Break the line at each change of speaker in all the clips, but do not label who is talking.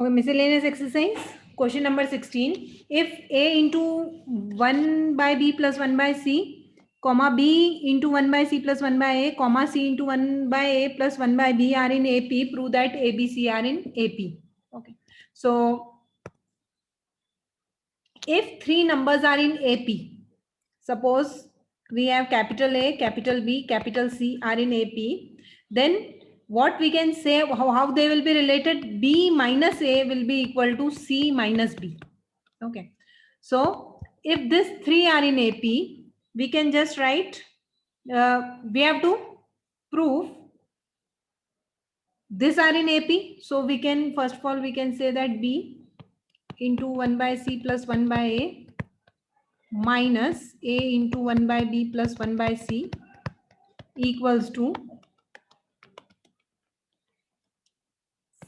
Okay, miscellaneous exercise. Question number 16. If A into 1 by B plus 1 by C, comma B into 1 by C plus 1 by A, comma C into 1 by A plus 1 by B are in AP, prove that A, B, C are in AP. Okay. So, if three numbers are in AP, suppose we have capital A, capital B, capital C are in AP, then what we can say, how they will be related? B minus A will be equal to C minus B. Okay. So if these three are in AP, we can just write, we have to prove this are in AP. So we can, first of all, we can say that B into 1 by C plus 1 by A minus A into 1 by B plus 1 by C equals to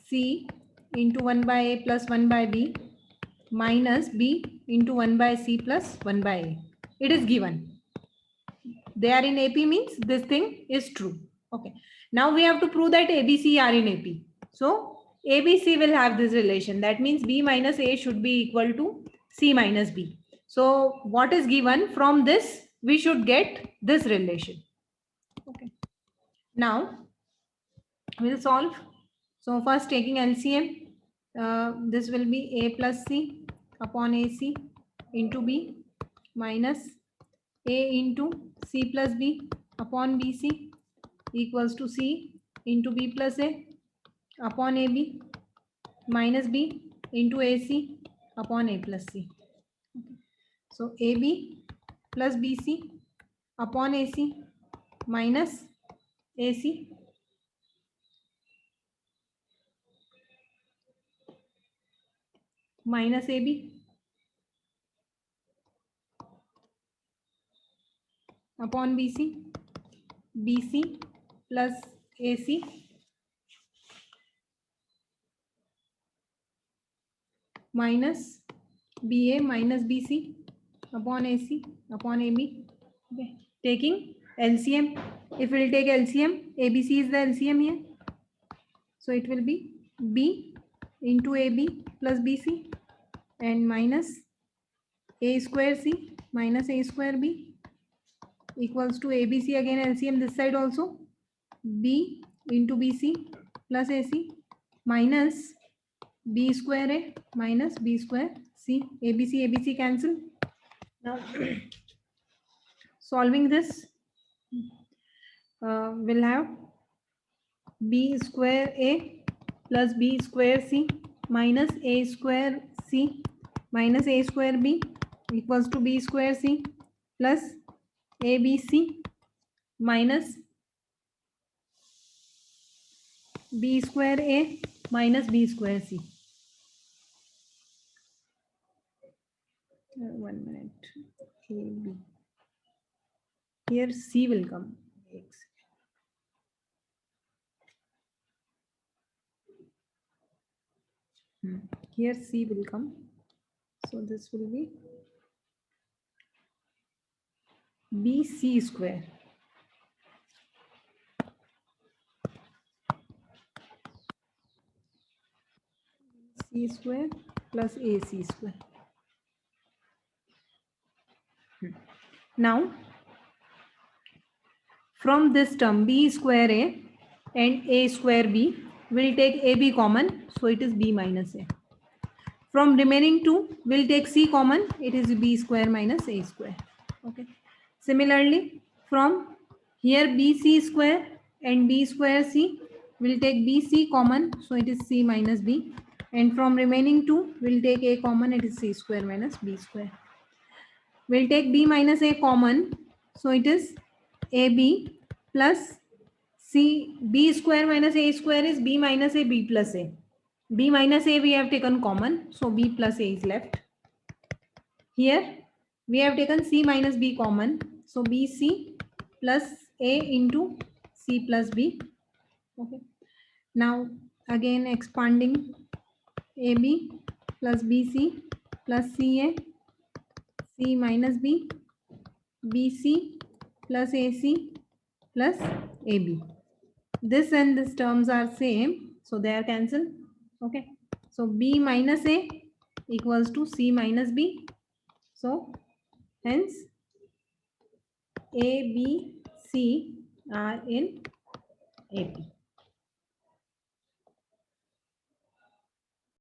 C into 1 by A plus 1 by B minus B into 1 by C plus 1 by A. It is given. They are in AP means this thing is true. Okay. Now we have to prove that ABC are in AP. So ABC will have this relation. That means B minus A should be equal to C minus B. So what is given from this, we should get this relation. Okay. Now we'll solve. So first taking LCM, this will be A plus C upon AC into B minus A into C plus B upon BC equals to C into B plus A upon AB minus B into AC upon A plus C. So AB plus BC upon AC minus AC minus AB upon BC, BC plus AC minus BA minus BC upon AC upon AB. Okay. Taking LCM. If we'll take LCM, ABC is the LCM here. So it will be B into AB plus BC and minus A square C minus A square B equals to ABC, again LCM this side also, B into BC plus AC minus B square A minus B square C. ABC cancel. Now solving this, we'll have B square A plus B square C minus A square C minus A square B equals to B square C plus ABC minus B square A minus B square C. 1 minute. AB. Here C will come. Here C will come. So this will be BC square. C square plus AC square. Now, from this term B square A and A square B, we'll take AB common. So it is B minus A. From remaining two, we'll take C common. It is B square minus A square. Okay. Similarly, from here BC square and B square C, we'll take BC common. So it is C minus B. And from remaining two, we'll take A common. It is C square minus B square. We'll take B minus A common. So it is AB plus C. B square minus A square is B minus A, B plus A. B minus A we have taken common. So B plus A is left. Here we have taken C minus B common. So BC plus A into C plus B. Okay. Now again expanding AB plus BC plus CA, C minus B, BC plus AC plus AB. This and this terms are same, so they are cancelled. Okay. So B minus A equals to C minus B. So hence A, B, C are in AP.